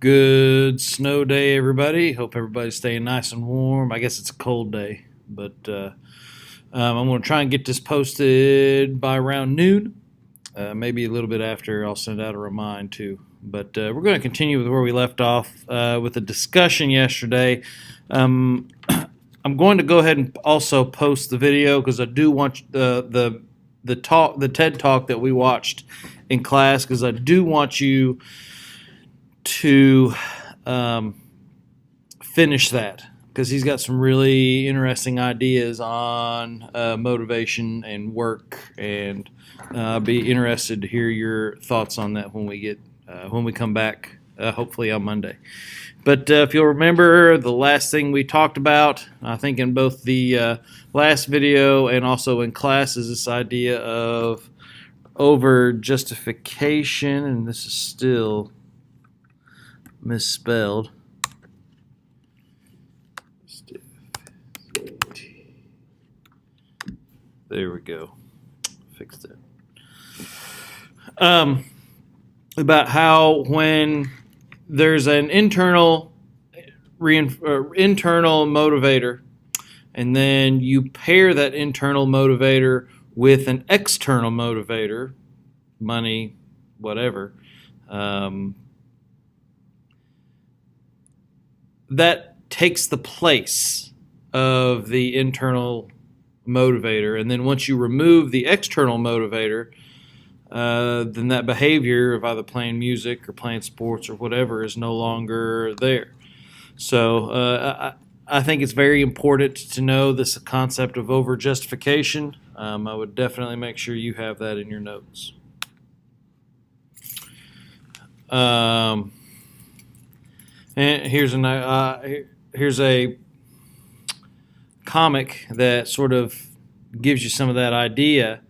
Good snow day, everybody. Hope everybody's staying nice and warm. I guess it's a cold day, but I'm going to try and get this posted by around noon, maybe a little bit after. I'll send out a remind too. But we're going to continue with where we left off with a discussion yesterday. I'm going to go ahead and also post the video because I do want the TED talk that we watched in class, because I do want you to finish that, because he's got some really interesting ideas on motivation and work, and I'll be interested to hear your thoughts on that when we come back, hopefully on Monday. But if you'll remember, the last thing we talked about, I think in both the last video and also in class, is this idea of over justification, and this is still misspelled. There we go. Fixed it. About how when there's an internal motivator, and then you pair that internal motivator with an external motivator, money, whatever, that takes the place of the internal motivator. And then once you remove the external motivator, then that behavior of either playing music or playing sports or whatever is no longer there. So I think it's very important to know this concept of over justification. I would definitely make sure you have that in your notes. And here's a comic that sort of gives you some of that idea.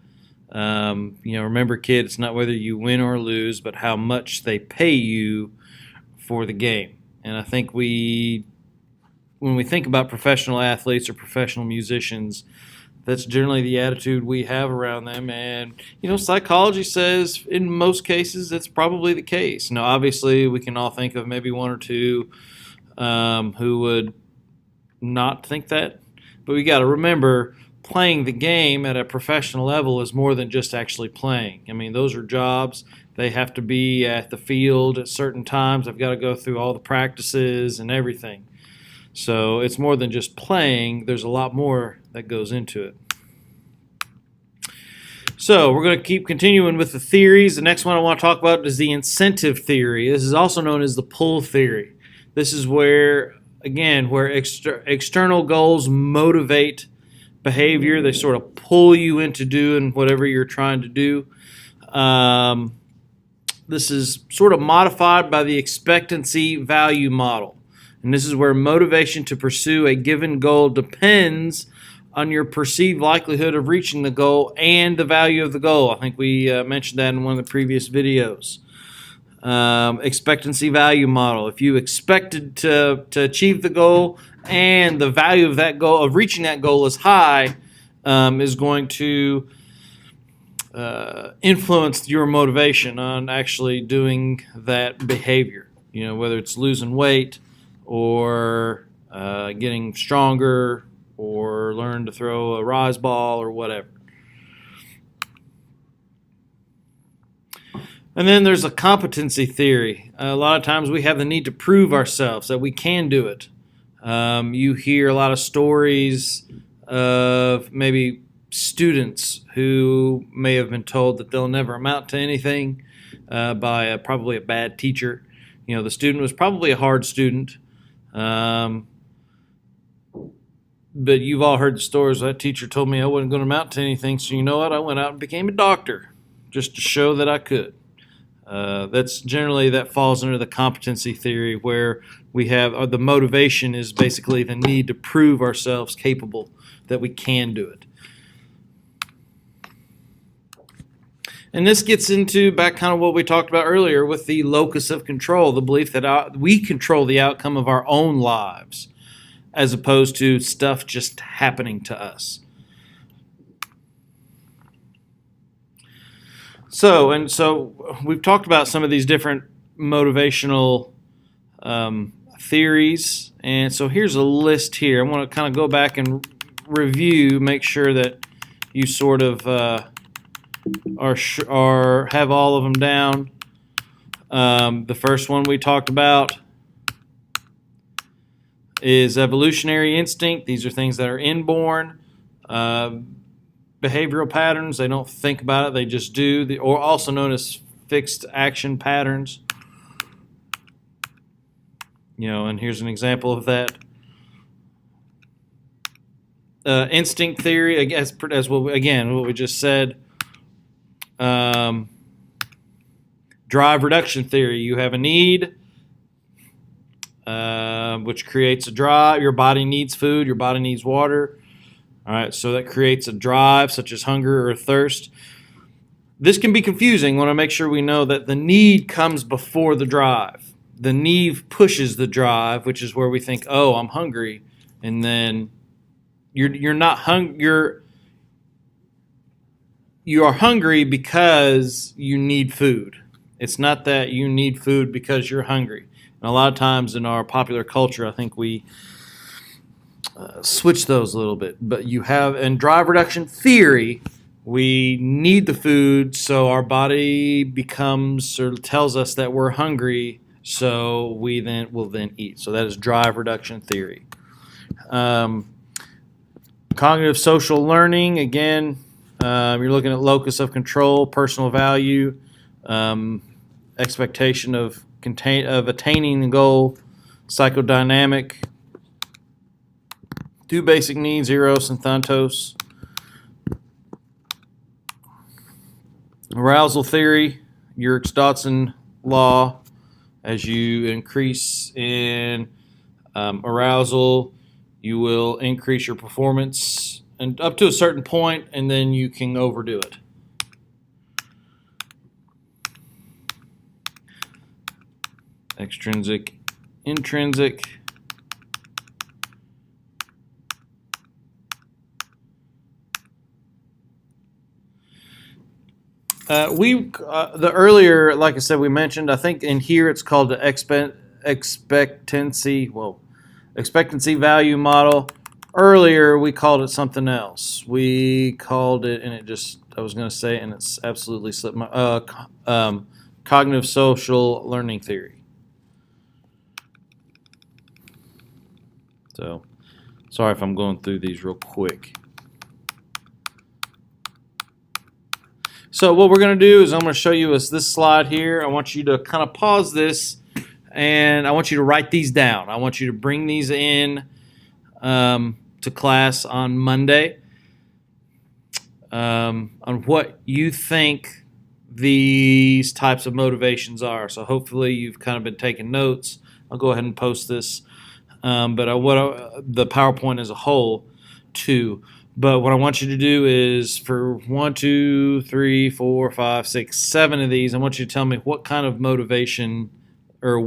Remember, kid, it's not whether you win or lose, but how much they pay you for the game. And I think when we think about professional athletes or professional musicians, that's generally the attitude we have around them. And, psychology says in most cases that's probably the case. Now, obviously, we can all think of maybe one or two who would not think that. But we got to remember, playing the game at a professional level is more than just actually playing. I mean, those are jobs. They have to be at the field at certain times. They've got to go through all the practices and everything. So it's more than just playing. There's a lot more that goes into it. So we're going to keep continuing with the theories. The next one I want to talk about is the incentive theory. This is also known as the pull theory. This is where external goals motivate behavior. They sort of pull you into doing whatever you're trying to do. This is sort of modified by the expectancy value model. And this is where motivation to pursue a given goal depends on your perceived likelihood of reaching the goal and the value of the goal. I think we mentioned that in one of the previous videos. Expectancy value model. If you expected to achieve the goal and the value of that goal, of reaching that goal, is high, is going to influence your motivation on actually doing that behavior. Whether it's losing weight, or getting stronger, or learn to throw a rise ball, or whatever. And then there's a competency theory. A lot of times we have the need to prove ourselves that we can do it. You hear a lot of stories of maybe students who may have been told that they'll never amount to anything by probably a bad teacher. The student was probably a hard student. But you've all heard the stories. That teacher told me I wasn't going to amount to anything, so you know what? I went out and became a doctor just to show that I could. That falls under the competency theory, where we have the motivation is basically the need to prove ourselves capable, that we can do it. And this gets into back kind of what we talked about earlier with the locus of control, the belief that we control the outcome of our own lives, as opposed to stuff just happening to us. So we've talked about some of these different motivational theories. And so here's a list here. I want to kind of go back and review, make sure that you sort of are have all of them down. The first one we talked about is evolutionary instinct. These are things that are inborn. Behavioral patterns, they don't think about it, they just do, or also known as fixed action patterns. And here's an example of that. Instinct theory, I guess, as what we just said. Drive reduction theory. You have a need, which creates a drive. Your body needs food. Your body needs water. All right, so that creates a drive, such as hunger or thirst. This can be confusing. We want to make sure we know that the need comes before the drive. The need pushes the drive, which is where we think, "Oh, I'm hungry," and then you're not hungry. You are hungry because you need food. It's not that you need food because you're hungry. And a lot of times in our popular culture, I think we switch those a little bit. But you have, in drive reduction theory, we need the food, so our body becomes or tells us that we're hungry, so we then will eat. So that is drive reduction theory. Cognitive social learning, again, you're looking at locus of control, personal value, expectation of attaining the goal, psychodynamic, two basic needs, eros and thanatos. Arousal theory, Yerkes-Dodson law. As you increase in arousal, you will increase your performance and up to a certain point, and then you can overdo it. Extrinsic, intrinsic. The earlier, like I said, we mentioned, I think in here it's called the expectancy value model. Earlier we called it something else. We called it, and I was going to say it, and it's absolutely slipped my, cognitive social learning theory. So, sorry if I'm going through these real quick. So what we're going to do is I'm going to show you this slide here. I want you to kind of pause this, and I want you to write these down. I want you to bring these in to class on Monday on what you think these types of motivations are. So hopefully you've kind of been taking notes. I'll go ahead and post this, but the PowerPoint as a whole too. But what I want you to do is for 1, 2, 3, 4, 5, 6, 7 of these, I want you to tell me what kind of motivation or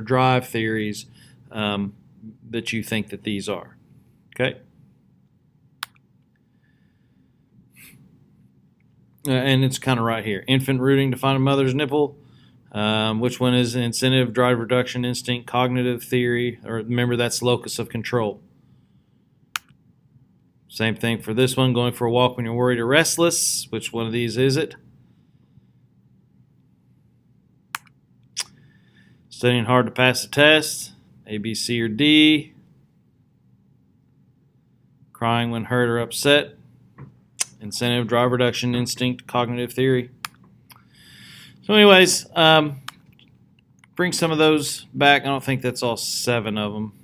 drive theories that you think that these are. Okay? And it's kind of right here. Infant rooting to find a mother's nipple. Which one is incentive, drive reduction, instinct, cognitive theory? Or remember, that's locus of control. Same thing for this one, going for a walk when you're worried or restless. Which one of these is it? Studying hard to pass the test. A, B, C, or D. Crying when hurt or upset. Incentive, drive reduction, instinct, cognitive theory. So anyways, bring some of those back. I don't think that's all 7 of them.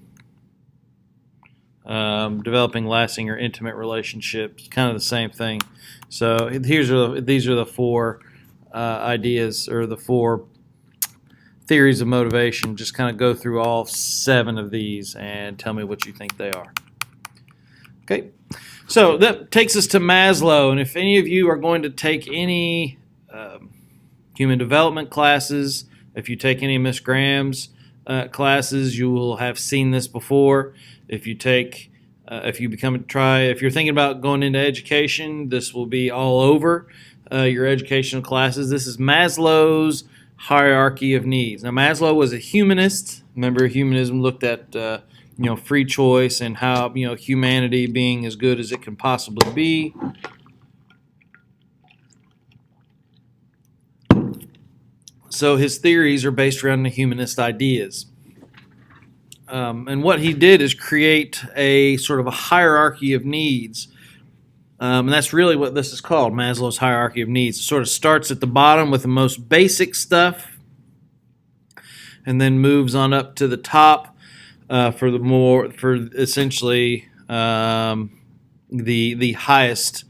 Developing lasting or intimate relationships, kind of the same thing. So these are the 4 ideas, or the 4 theories of motivation. Just kind of go through all 7 of these and tell me what you think they are. Okay, so that takes us to Maslow. And if any of you are going to take any human development classes, if you take any of Miss Graham's classes, you will have seen this before. If you're thinking about going into education, this will be all over your educational classes. This is Maslow's hierarchy of needs. Now, Maslow was a humanist. Remember, humanism looked at free choice and how humanity being as good as it can possibly be. So his theories are based around the humanist ideas. And what he did is create a sort of a hierarchy of needs. And that's really what this is called, Maslow's hierarchy of needs. It sort of starts at the bottom with the most basic stuff and then moves on up to the top for essentially the highest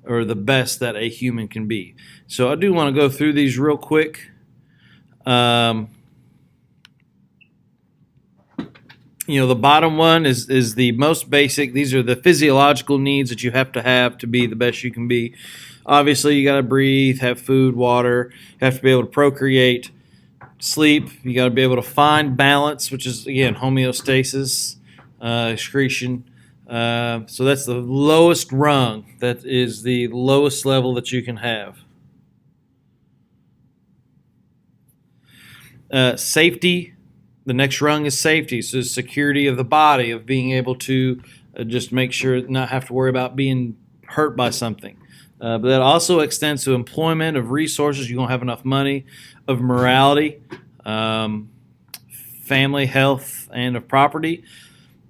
or the best that a human can be. So I do want to go through these real quick. The bottom one is the most basic. These are the physiological needs that you have to be the best you can be. Obviously, you got to breathe, have food, water. You have to be able to procreate, sleep. You got to be able to find balance, which is, again, homeostasis, excretion. So that's the lowest rung. That is the lowest level that you can have. Safety. The next rung is safety, so security of the body, of being able to just make sure not have to worry about being hurt by something. But that also extends to employment, of resources, you don't have enough money, of morality, family, health, and of property.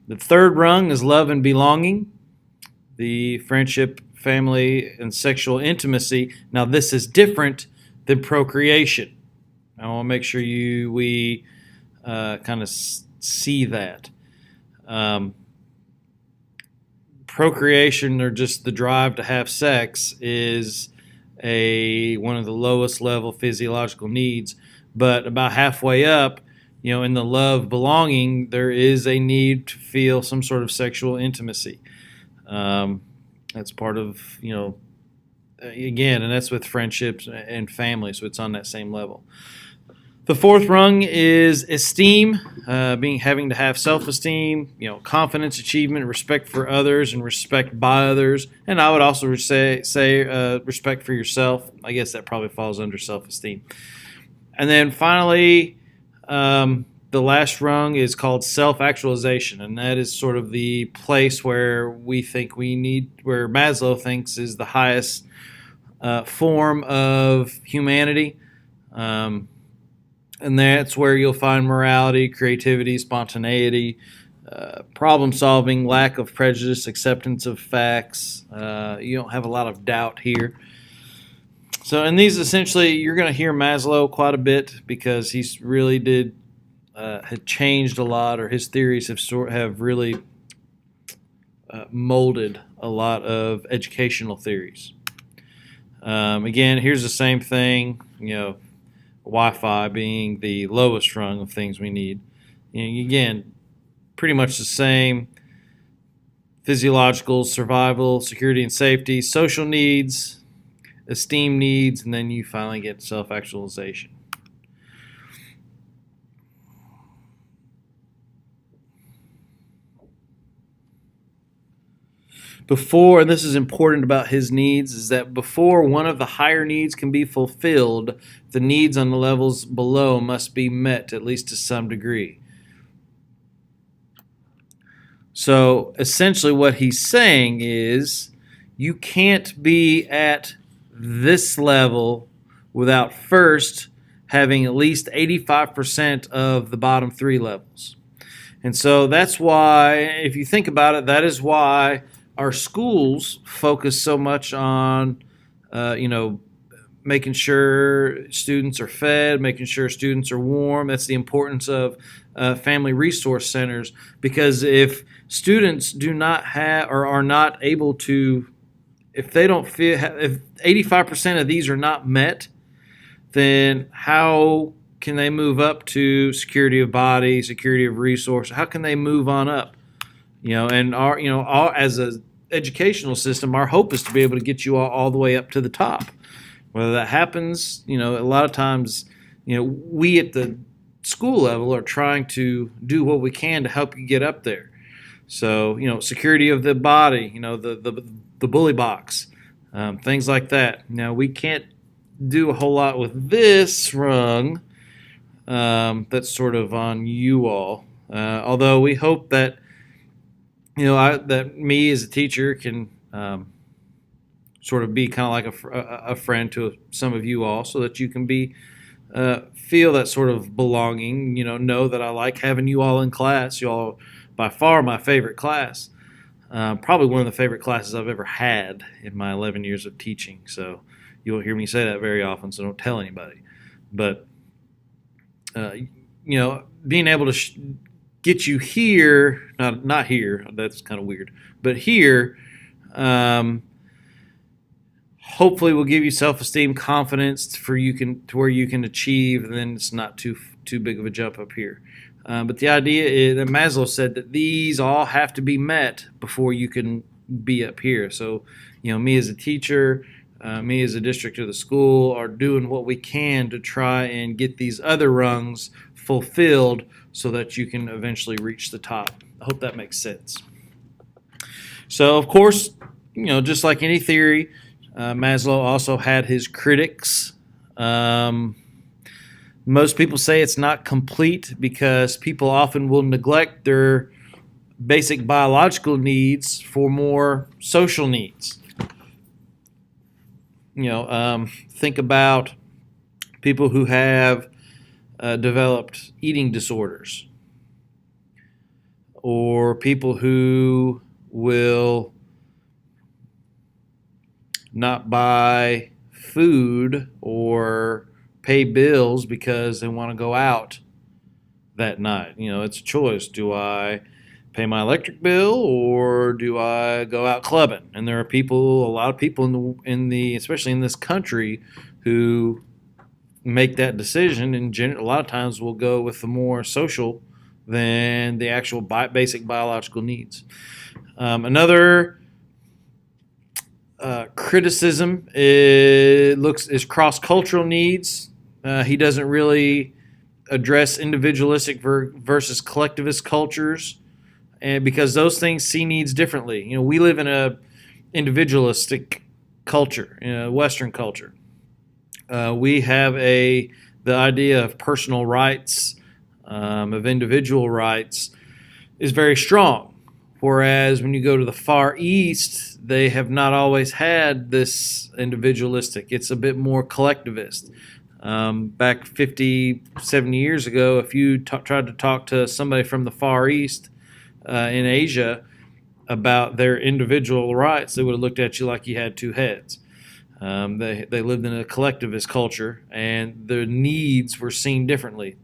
The third rung is love and belonging, the friendship, family, and sexual intimacy. Now this is different than procreation. I want to make sure we kind of see that. Procreation, or just the drive to have sex, is one of the lowest level physiological needs. But about halfway up, in the love, belonging, there is a need to feel some sort of sexual intimacy. That's part of, again, and that's with friendships and family, so it's on that same level. The fourth rung is esteem, having to have self-esteem, confidence, achievement, respect for others, and respect by others. And I would also say respect for yourself. I guess that probably falls under self-esteem. And then finally, the last rung is called self-actualization, and that is sort of the place where where Maslow thinks is the highest form of humanity. And that's where you'll find morality, creativity, spontaneity, problem solving, lack of prejudice, acceptance of facts. You don't have a lot of doubt here. So, and these essentially, you're going to hear Maslow quite a bit because he's really had changed a lot, or his theories have really molded a lot of educational theories. Again, here's the same thing, Wi-Fi being the lowest rung of things we need. Again, pretty much the same. Physiological, survival, security and safety, social needs, esteem needs, and then you finally get self-actualization. And this is important about his needs, is that before one of the higher needs can be fulfilled, the needs on the levels below must be met, at least to some degree. So essentially what he's saying is you can't be at this level without first having at least 85% of the bottom three levels. And so that's why, if you think about it, that is why our schools focus so much on, making sure students are fed, making sure students are warm. That's the importance of family resource centers, because if students do not have or are not able to, if 85% of these are not met, then how can they move up to security of body, security of resource? How can they move on up? And as an educational system, our hope is to be able to get you all the way up to the top. Whether that happens, a lot of times, we at the school level are trying to do what we can to help you get up there. So, security of the body, the bully box, things like that. Now, we can't do a whole lot with this rung. That's sort of on you all. Although we hope that that me as a teacher can sort of be kind of like a friend to some of you all, so that you can be feel that sort of belonging. Know that I like having you all in class. You all, by far, my favorite class. Probably one of the favorite classes I've ever had in my 11 years of teaching. So you won't hear me say that very often, so don't tell anybody. But being able to get you here, not here, that's kind of weird, but here, hopefully will give you self-esteem, confidence to where you can achieve, and then it's not too big of a jump up here. But the idea is that Maslow said that these all have to be met before you can be up here. So, me as a teacher, me as a district of the school are doing what we can to try and get these other rungs fulfilled so that you can eventually reach the top. I hope that makes sense. So, of course, just like any theory, Maslow also had his critics. Most people say it's not complete because people often will neglect their basic biological needs for more social needs. Think about people who have developed eating disorders, or people who will not buy food or pay bills because they want to go out that night. It's a choice. Do I pay my electric bill or do I go out clubbing? And there are a lot of people especially in this country, who make that decision, and a lot of times will go with the more social than the actual basic biological needs. Another criticism is cross-cultural needs. He doesn't really address individualistic versus collectivist cultures, and because those things see needs differently. We live in a individualistic culture, Western culture. We have the idea of personal rights, of individual rights, is very strong. Whereas when you go to the Far East, they have not always had this individualistic. It's a bit more collectivist. Back 50, 70 years ago, if you tried to talk to somebody from the Far East in Asia about their individual rights, they would have looked at you like you had two heads. They lived in a collectivist culture, and their needs were seen differently.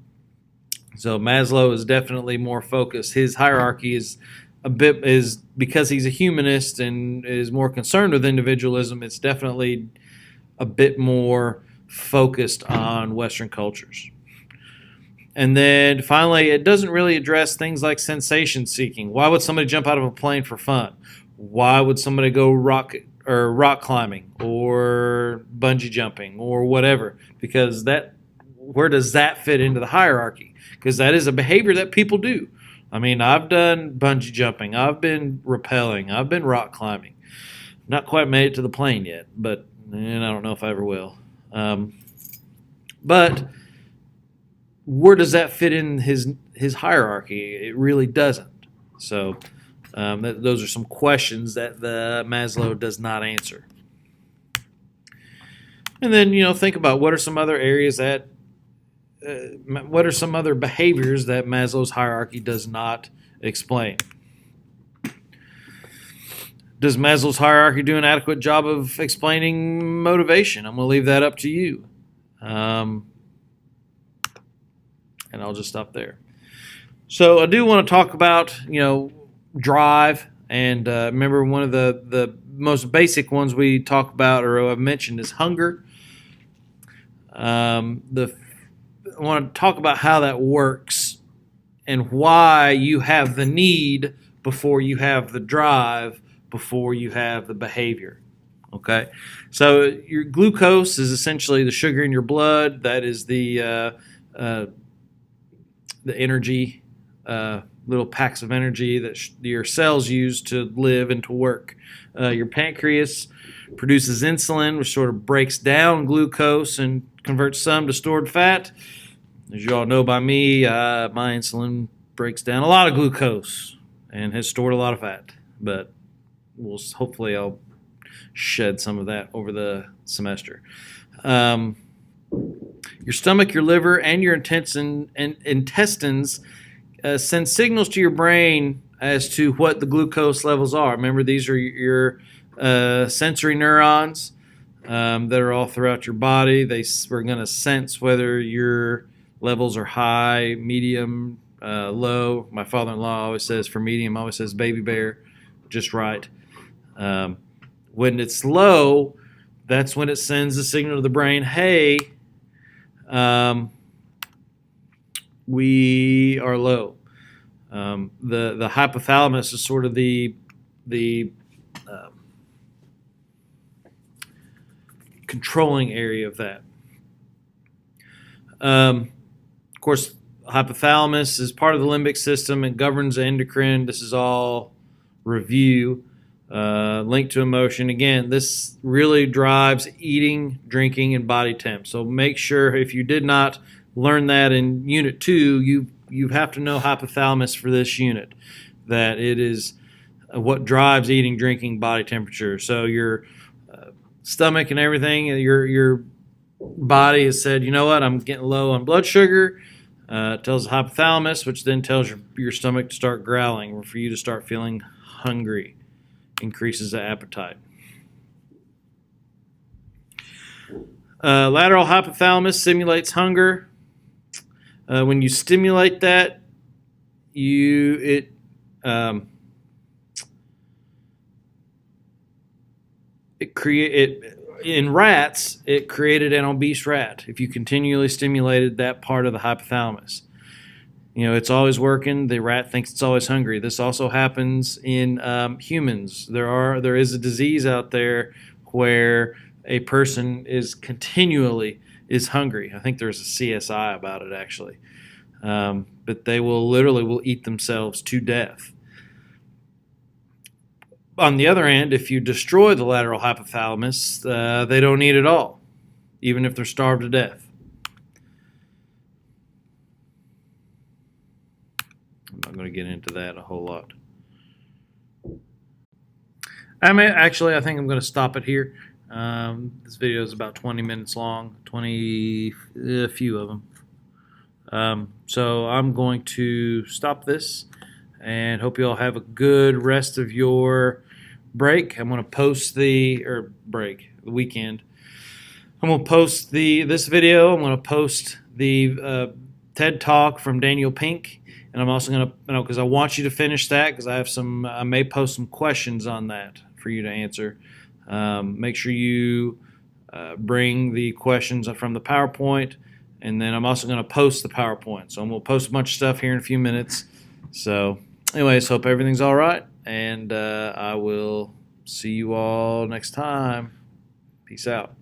So Maslow is definitely more focused. His hierarchy is because he's a humanist and is more concerned with individualism. It's definitely a bit more focused on Western cultures. And then finally, it doesn't really address things like sensation seeking. Why would somebody jump out of a plane for fun? Why would somebody go rock climbing or bungee jumping or whatever? Because where does that fit into the hierarchy? Because that is a behavior that people do. I mean, I've done bungee jumping, I've been rappelling, I've been rock climbing. Not quite made it to the plane yet, but I don't know if I ever will. But where does that fit in his hierarchy? It really doesn't. So those are some questions that the Maslow does not answer. And then think about what are some other areas what are some other behaviors that Maslow's hierarchy does not explain? Does Maslow's hierarchy do an adequate job of explaining motivation? I'm going to leave that up to you. And I'll just stop there. So I do want to talk about, drive. And remember, one of the most basic ones we talk about or I've mentioned is hunger. I want to talk about how that works and why you have the need before you have the drive, before you have the behavior. Okay, so your glucose is essentially the sugar in your blood. That is the energy little packs of energy that your cells use to live and to work. Your pancreas produces insulin, which sort of breaks down glucose and converts some to stored fat. As you all know by me, my insulin breaks down a lot of glucose and has stored a lot of fat. But hopefully I'll shed some of that over the semester. Your stomach, your liver, and your intestines send signals to your brain as to what the glucose levels are. Remember, these are your sensory neurons that are all throughout your body. We're going to sense whether your levels are high, medium, low. My father-in-law always says for medium, always says baby bear, just right. When it's low, that's when it sends a signal to the brain, hey, we are low. The hypothalamus is sort of the controlling area of that. Of course, hypothalamus is part of the limbic system and governs the endocrine. This is all review. Linked to emotion. Again, this really drives eating, drinking, and body temp. So make sure if you did not learn that in Unit 2, you have to know hypothalamus for this unit, that it is what drives eating, drinking, body temperature. So your stomach and everything, your body has said, you know what, I'm getting low on blood sugar. It tells the hypothalamus, which then tells your stomach to start growling or for you to start feeling hungry. Increases the appetite. Lateral hypothalamus simulates hunger. When you stimulate that, in rats, it created an obese rat if you continually stimulated that part of the hypothalamus. It's always working. The rat thinks it's always hungry. This also happens in humans. There is a disease out there where a person is continually hungry. I think there's a CSI about it actually. But they will eat themselves to death. On the other hand, if you destroy the lateral hypothalamus, they don't eat at all, even if they're starved to death. I'm not going to get into that a whole lot. I think I'm going to stop it here. This video is about 20 minutes long, a few of them. So I'm going to stop this and hope you all have a good rest of your break. I'm going to post the weekend. I'm going to post this video. I'm going to post the TED Talk from Daniel Pink. And I'm also going to, because I want you to finish that, because I may post some questions on that for you to answer. Make sure you bring the questions from the PowerPoint, and then I'm also going to post the PowerPoint. So I'm going to post a bunch of stuff here in a few minutes. So anyways, hope everything's all right, and I will see you all next time. Peace out.